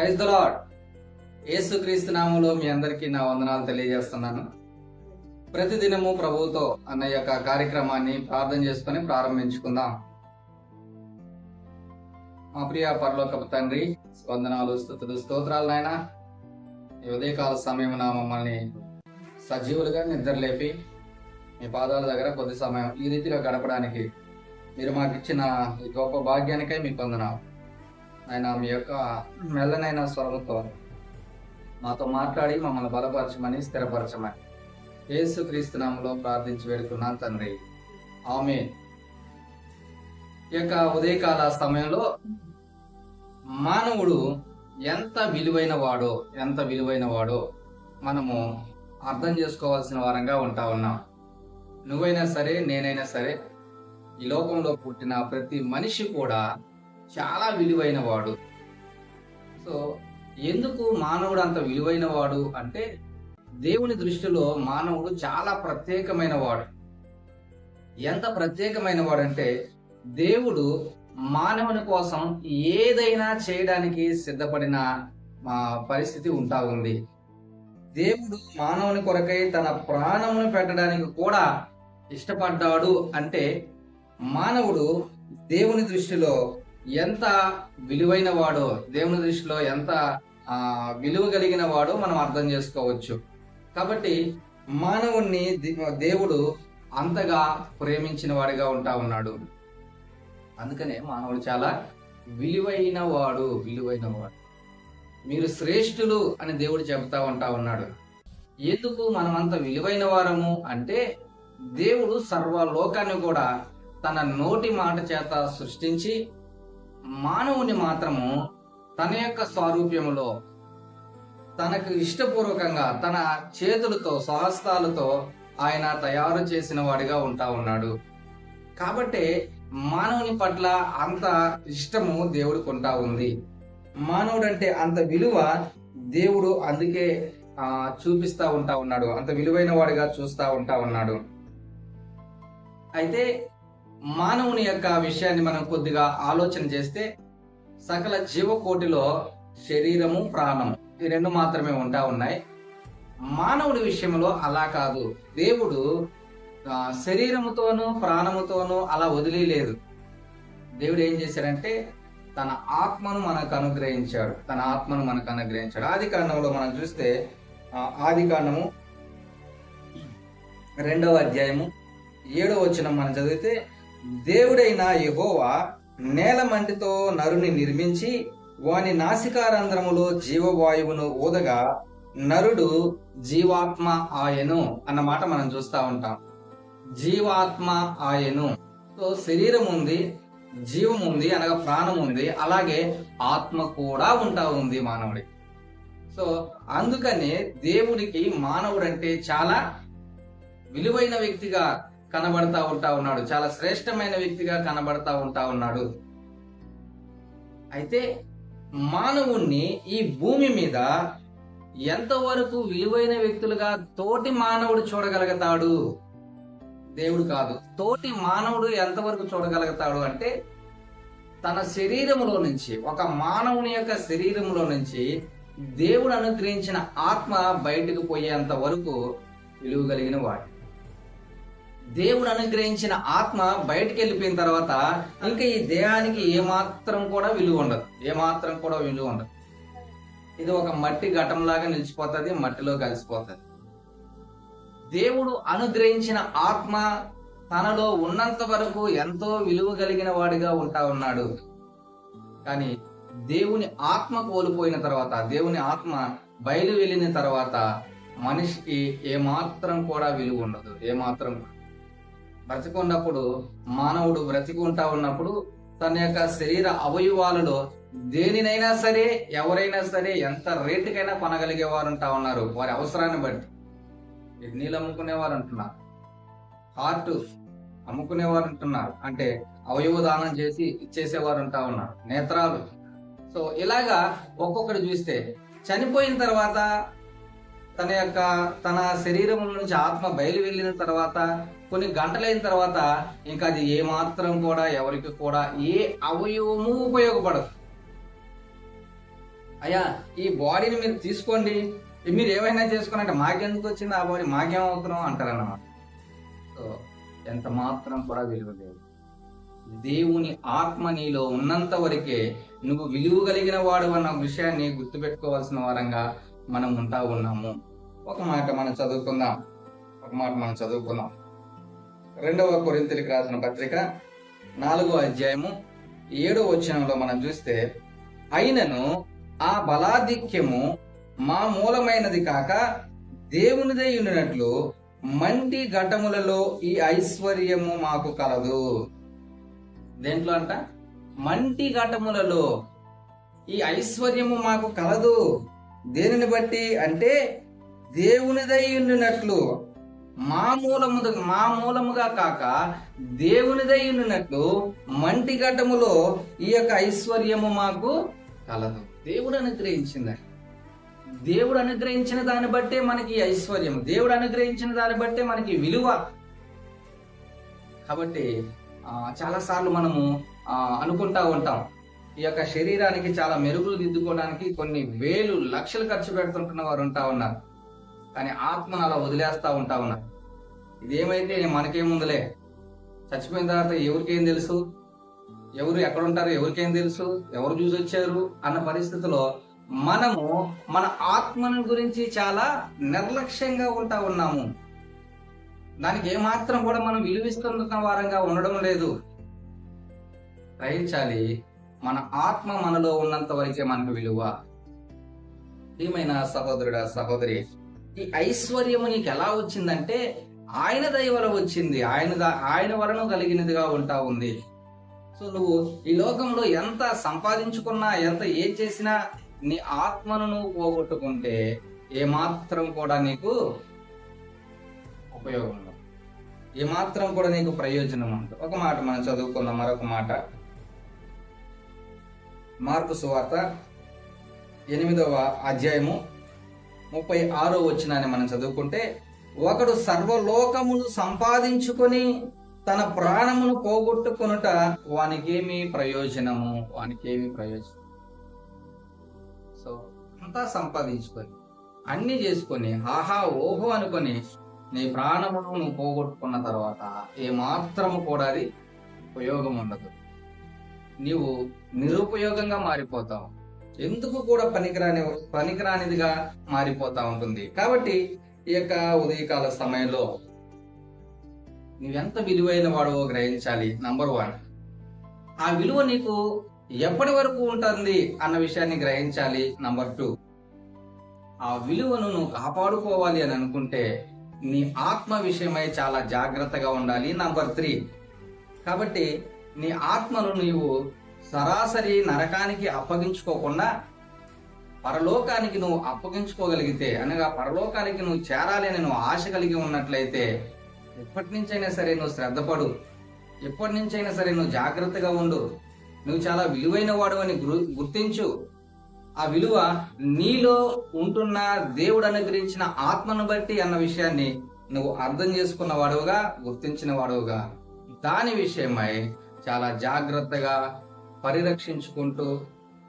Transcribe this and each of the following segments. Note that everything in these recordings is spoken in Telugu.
Praise the lord. యేసుక్రీస్తు నామములో మీ అందరికీ నా వందనాలు తెలియజేస్తున్నాను. ప్రతిదినము ప్రభువుతో అన్న యొక్క కార్యక్రమాన్ని ప్రార్థన చేసుకుని ప్రారంభించుకుందాం. మా ప్రియ పరలోకపు తండ్రి, వందనాలు, స్తుతులు, స్తోత్రాలు నాయన. ఈ ఉదయకాల సమయం మమ్మల్ని సజీవులుగా నిద్రలేపి మీ పాదాల దగ్గర కొద్ది సమయం ఈ రీతిగా గడపడానికి మీరు మాకు ఇచ్చిన ఈ గొప్ప భాగ్యానికై మీకు వందనాలు. ఆయన మీ యొక్క మెల్లనైన స్వరంతో మాతో మాట్లాడి మమ్మల్ని బలపరచమని, స్థిరపరచమని యేసుక్రీస్తు నామములో ప్రార్థించి వేడుకున్నాను తండ్రి, ఆమేన్. ఈ యొక్క ఉదయకాల సమయంలో మానవుడు ఎంత విలువైన వాడో మనము అర్థం చేసుకోవాల్సిన వారంగా ఉంటా ఉన్నాం. నువ్వైనా సరే, నేనైనా సరే, ఈ లోకంలో పుట్టిన ప్రతి మనిషి కూడా చాలా విలువైన వాడు. సో ఎందుకు మానవుడు అంత విలువైన వాడు అంటే, దేవుని దృష్టిలో మానవుడు చాలా ప్రత్యేకమైన వాడు. ఎంత ప్రత్యేకమైన వాడంటే, దేవుడు మానవుని కోసం ఏదైనా చేయడానికి సిద్ధపడిన పరిస్థితి ఉంటా ఉంది. దేవుడు మానవుని కొరకై తన ప్రాణమును పెట్టడానికి కూడా ఇష్టపడ్డాడు అంటే, మానవుడు దేవుని దృష్టిలో ఎంత విలువైన వాడో, దేవుని దృష్టిలో ఎంత విలువ కలిగిన వాడో మనం అర్థం చేసుకోవచ్చు. కాబట్టి మానవుణ్ణి దేవుడు అంతగా ప్రేమించిన వాడిగా ఉంటా ఉన్నాడు. అందుకనే మానవుడు చాలా విలువైన వాడు. మీరు శ్రేష్ఠులు అని దేవుడు చెబుతా ఉంటా ఉన్నాడు. ఎందుకు మనం అంత విలువైన వారము అంటే, దేవుడు సర్వలోకాన్ని కూడా తన నోటి మాట చేత సృష్టించి మానవుని మాత్రము తన యొక్క స్వారూప్యములో తనకు ఇష్టపూర్వకంగా తన చేతులతో, స్వహస్తాలతో ఆయన తయారు చేసిన వాడిగా ఉంటా ఉన్నాడు. కాబట్టి మానవుని పట్ల అంత ఇష్టము దేవుడికి ఉంటా ఉంది. మానవుడు అంటే అంత విలువ దేవుడు అందుకే చూపిస్తా ఉంటా ఉన్నాడు, అంత విలువైన వాడిగా చూస్తా ఉంటా ఉన్నాడు. అయితే మానవుని యొక్క విషయాన్ని మనం కొద్దిగా ఆలోచన చేస్తే, సకల జీవకోటిలో శరీరము, ప్రాణము ఈ రెండు మాత్రమే ఉంటా ఉన్నాయి. మానవుడి విషయంలో అలా కాదు. దేవుడు శరీరముతోనూ ప్రాణముతోనూ అలా వదిలేదు. దేవుడు ఏం చేశాడంటే తన ఆత్మను మనకు అనుగ్రహించాడు. ఆది కాండంలో మనం చూస్తే, ఆది కాండము 2వ అధ్యాయము 7వ వచనం మనం చదివితే, దేవుడైన యెహోవా నేల మంటితో నరుని నిర్మించి వాని నాసికారంధ్రములో జీవవాయువును ఊదగా నరుడు జీవాత్మ ఆయను అన్న మాట మనం చూస్తా ఉంటాం. జీవాత్మ ఆయను. సో శరీరం ఉంది, జీవం ఉంది, అనగా ప్రాణం ఉంది, అలాగే ఆత్మ కూడా ఉంటా ఉంది మానవుడి. సో అందుకనే దేవుడికి మానవుడు అంటే చాలా విలువైన వ్యక్తిగా కనబడతా ఉంటా ఉన్నాడు, చాలా శ్రేష్టమైన వ్యక్తిగా కనబడతా ఉంటా ఉన్నాడు. అయితే మానవుణ్ణి ఈ భూమి మీద ఎంతవరకు విలువైన వ్యక్తులుగా తోటి మానవుడు చూడగలుగుతాడు? దేవుడు కాదు. తోటి మానవుడు ఎంతవరకు చూడగలుగుతాడు అంటే, తన శరీరములో నుంచి, ఒక మానవుని యొక్క శరీరములో నుంచి దేవుడు అనుగ్రహించిన ఆత్మ బయటకు పోయేంత వరకు విలువ కలిగిన వాడు. దేవుడు అనుగ్రహించిన ఆత్మ బయటికి వెళ్ళిపోయిన తర్వాత ఇంకా ఈ దేహానికి ఏమాత్రం కూడా విలువ ఉండదు. ఇది ఒక మట్టి ఘటంలాగా నిలిచిపోతుంది, మట్టిలో కలిసిపోతుంది. దేవుడు అనుగ్రహించిన ఆత్మ తనలో ఉన్నంత వరకు ఎంతో విలువ కలిగిన వాడిగా ఉంటా ఉన్నాడు. కానీ దేవుని ఆత్మ కోల్పోయిన తర్వాత, దేవుని ఆత్మ బయలు వెళ్ళిన తర్వాత మనిషికి ఏమాత్రం కూడా విలువ ఉండదు. బ్రతికున్నప్పుడు, మానవుడు బ్రతికుంటా ఉన్నప్పుడు తన యొక్క శరీర అవయవాలలో దేనినైనా సరే, ఎవరైనా సరే ఎంత రేటుకైనా కొనగలిగే వారు ఉంటా ఉన్నారు. వారి అవసరాన్ని బట్టి కిడ్నీలు అమ్ముకునేవారు అంటున్నారు, హార్ట్ అమ్ముకునేవారు అంటున్నారు, అంటే అవయవ దానం చేసి ఇచ్చేసేవారు ఉంటా ఉన్నారు, నేత్రాలు. సో ఇలాగా ఒక్కొక్కటి చూస్తే చనిపోయిన తర్వాత తన శరీరం నుంచి ఆత్మ బయలు వెళ్ళిన తర్వాత కొన్ని గంటలైన తర్వాత ఇంకా అది ఏమాత్రం కూడా ఎవరికి కూడా ఏ అవయవము ఉపయోగపడదు. అయ్యా ఈ బాడీని మీరు తీసుకోండి, మీరు ఏమైనా చేసుకోండి అంటే మాకెందుకు వచ్చింది ఆ బాడీ, మాకేమవుతున్నాం అంటారన్నమాట. సో ఎంత మాత్రం కూడా విలువ లేదు. దేవుని ఆత్మ నీలో ఉన్నంత వరకే నువ్వు విలువ కలిగిన వాడు అన్న విషయాన్ని గుర్తుపెట్టుకోవాల్సిన వారంగా మనం ఉన్నాము. ఒక మాట మనం చదువుకుందాం. 2 కొరింథీయులకు రాసిన పత్రిక 4వ అధ్యాయము 7వ వచనంలో మనం చూస్తే, అయినను ఆ బలాధిక్యము మా మూలమైనది కాక దేవునిదై ఉండినట్లు మంటి ఘటములలో ఈ ఐశ్వర్యము మాకు కలదు. దేంట్లో అంట? మంటి ఘటములలో ఈ ఐశ్వర్యము మాకు కలదు. దేనిని బట్టి అంటే దేవునిదై ఉండినట్లు, మా మూలముగా కాక దేవునిదై ఉండినట్లు మంటి ఘటములో ఈ యొక్క ఐశ్వర్యము మాకు కలదు. దేవుడు అనుగ్రహించింది. దేవుడు అనుగ్రహించిన దాన్ని బట్టే మనకి ఐశ్వర్యం, దేవుడు అనుగ్రహించిన దాన్ని బట్టే మనకి విలువ. కాబట్టి చాలా సార్లు మనము అనుకుంటా ఉంటాం, ఈ యొక్క శరీరానికి చాలా మెరుగులు దిద్దుకోవడానికి కొన్ని వేలు లక్షలు ఖర్చు పెడుతుంటున్న వారు ఉంటా ఉన్నారు. కానీ ఆత్మను అలా వదిలేస్తా ఉంటా ఉన్నారు. ఇదేమైతే మనకేముందులే, చచ్చిపోయిన తర్వాత ఎవరికేం తెలుసు, ఎవరు ఎక్కడ ఉంటారు ఎవరికేం తెలుసు, ఎవరు చూసి వచ్చారు అన్న పరిస్థితిలో మనము మన ఆత్మను గురించి చాలా నిర్లక్ష్యంగా ఉంటా ఉన్నాము. దానికి ఏమాత్రం కూడా మనం విలువిస్తున్న వారంగా ఉండడం లేదు. గ్రహించాలి, మన ఆత్మ మనలో ఉన్నంత వరకే మనకు విలువ. ప్రియమైన సహోదరుడా సహోదరి, ఈ ఐశ్వర్యము నీకు ఎలా వచ్చిందంటే ఆయన దయ వల్ల వచ్చింది, ఆయన వలన కలిగినదిగా ఉంటా ఉంది. సో నువ్వు ఈ లోకంలో ఎంత సంపాదించుకున్నా, ఎంత ఏం చేసినా, నీ ఆత్మను నువ్వు పోగొట్టుకుంటే ఏమాత్రం కూడా నీకు ఉపయోగం ఉండదు, ఏమాత్రం కూడా నీకు ప్రయోజనం ఉండదు. ఒక మాట మనం చదువుకుందాం. మరొక మాట మార్కు సువార్త 8వ అధ్యాయము 36వ వచనాన్ని మనం చదువుకుంటే, ఒకడు సర్వలోకమును సంపాదించుకొని తన ప్రాణమును పోగొట్టుకొనుట వానికేమి ప్రయోజనము. సో అంతా సంపాదించుకొని అన్ని చేసుకొని ఆహా ఓహో అనుకొని నీ ప్రాణమును నువ్వు పోగొట్టుకున్న తర్వాత ఏమాత్రము కూడా అది ఉపయోగం ఉండదు. నీవు నిరుపయోగంగా మారిపోతావు, ఎందుకు కూడా పనికిరానిదిగా మారిపోతా ఉంటుంది. కాబట్టి ఈ యొక్క ఉదయకాల సమయంలో నువ్వెంత విలువైన వాడవో గ్రహించాలి. నంబర్ 1, ఆ విలువ నీకు ఎప్పటి వరకు ఉంటుంది అన్న విషయాన్ని గ్రహించాలి. నంబర్ 2, ఆ విలువను నువ్వు కాపాడుకోవాలి అని అనుకుంటే నీ ఆత్మ విషయమై చాలా జాగ్రత్తగా ఉండాలి. నంబర్ 3, కాబట్టి నీ ఆత్మను నీవు సరాసరి నరకానికి అప్పగించుకోకుండా పరలోకానికి నువ్వు అప్పగించుకోగలిగితే, అనగా పరలోకానికి నువ్వు చేరాలి అని నువ్వు ఆశ కలిగి ఉన్నట్లయితే ఎప్పటి నుంచైనా సరే నువ్వు శ్రద్ధపడు, ఎప్పటి నుంచైనా సరే నువ్వు జాగ్రత్తగా ఉండు. నువ్వు చాలా విలువైన వాడు అని గుర్తించు. ఆ విలువ నీలో ఉంటున్న దేవుడు అనుగ్రహించిన ఆత్మను బట్టి అన్న విషయాన్ని నువ్వు అర్థం చేసుకున్న వాడుగా, గుర్తించిన వాడుగా దాని విషయమై చాలా జాగ్రత్తగా పరిరక్షించుకుంటూ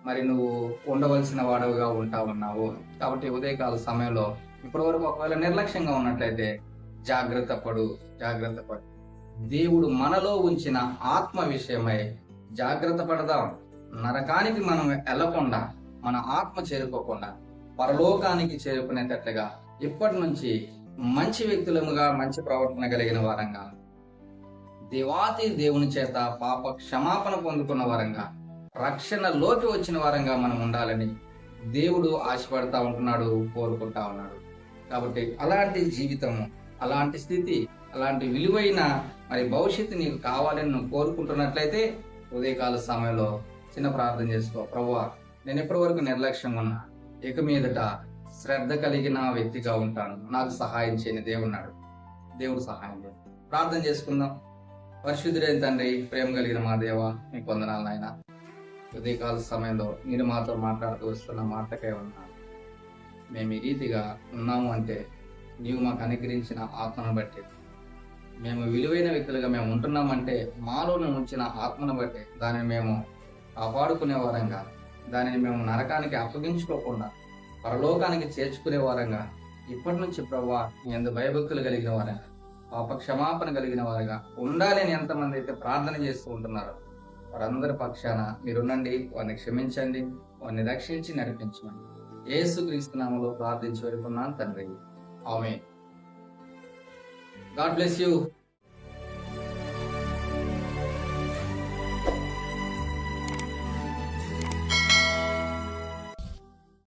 మరి నువ్వు ఉండవలసిన వాడుగా ఉంటా ఉన్నావు. కాబట్టి ఉదయకాల సమయంలో ఇప్పటి వరకు ఒకవేళ నిర్లక్ష్యంగా ఉన్నట్లయితే జాగ్రత్త పడు. దేవుడు మనలో ఉంచిన ఆత్మ విషయమై జాగ్రత్త పడదాం. నరకానికి మనం వెళ్ళకుండా, మన ఆత్మ చేరుకోకుండా పరలోకానికి చేరుకునేటట్లుగా ఇప్పటి నుంచి మంచి వ్యక్తులముగా, మంచి ప్రవర్తన కలిగిన వారంగా, దేవాతి దేవుని చేత పాప క్షమాపణ పొందుకున్న వారంగా, రక్షణలోకి వచ్చిన వారంగా మనం ఉండాలని దేవుడు ఆశపడతా ఉంటున్నాడు, కోరుకుంటా ఉన్నాడు. కాబట్టి అలాంటి జీవితము, అలాంటి స్థితి, అలాంటి విలువైన మరి భవిష్యత్తు నీకు కావాలని నువ్వు కోరుకుంటున్నట్లయితే ఉదయకాల సమయంలో చిన్న ప్రార్థన చేసుకో. ప్రభువా, నేను ఎప్పటి వరకు నిర్లక్ష్యంగా ఉన్నా, ఇక మీదట శ్రద్ధ కలిగిన వ్యక్తిగా ఉంటాను, నాకు సహాయం చేయని దేవుడు సహాయం చేయండి. ప్రార్థన చేసుకుందాం. పరిశుద్ధుడైన తండ్రి, ప్రేమ కలిగిన మా దేవ, మీకు వందనాలు నాయన. ఉదయకాల సమయంలో మీరు మాతో మాట్లాడుతూ వస్తున్న మాటకే ఉన్నాను. మేము ఈ రీతిగా ఉన్నాము అంటే నీవు మాకు అనుగ్రహించిన ఆత్మను బట్టి, మేము విలువైన వ్యక్తులుగా మేము ఉంటున్నామంటే మాలో ఉంచిన ఆత్మను బట్టి దానిని మేము కాపాడుకునే వారంగా, దానిని మేము నరకానికి అప్పగించుకోకుండా పరలోకానికి చేర్చుకునే వారంగా ఇప్పటి నుంచి ప్రభువా మీ యందు భయభక్తులు కలిగిన వారంగా పాప క్షమాపణ కలిగిన వారుగా ఉండాలి అని ఎంతమంది అయితే ప్రార్థన చేస్తూ ఉంటున్నారో వారందరి పక్షాన మీరున్నండి, వారిని క్షమించండి, వారిని రక్షించి నడిపించండి. యేసుక్రీస్తు నామములో ప్రార్థించి వేడుకున్నాను తండ్రి. ఆమేన్. God bless you.